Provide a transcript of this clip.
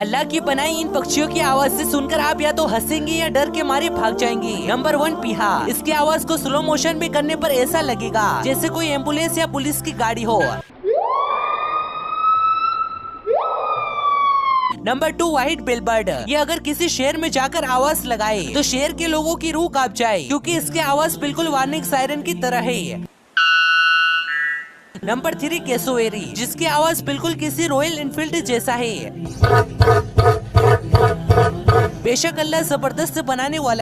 अल्लाह की बनाई इन पक्षियों की आवाज से सुनकर आप या तो हंसेंगे या डर के मारे भाग जाएंगे। नंबर 1, पीहा। इसकी आवाज को स्लो मोशन में करने पर ऐसा लगेगा जैसे कोई एम्बुलेंस या पुलिस की गाड़ी हो। Number 2, white billboard. ये अगर किसी शहर में जाकर आवाज लगाए तो शहर के लोगों की रूह कांप जाए, क्योंकि इसकी आवाज बिल्कुल वार्निंग सायरन की तरह है। Number 3, cassowary. जिसकी आवाज बिल्कुल किसी रॉयल एनफील्ड जैसा है। बेशक अल्लाह जबरदस्त बनाने वाला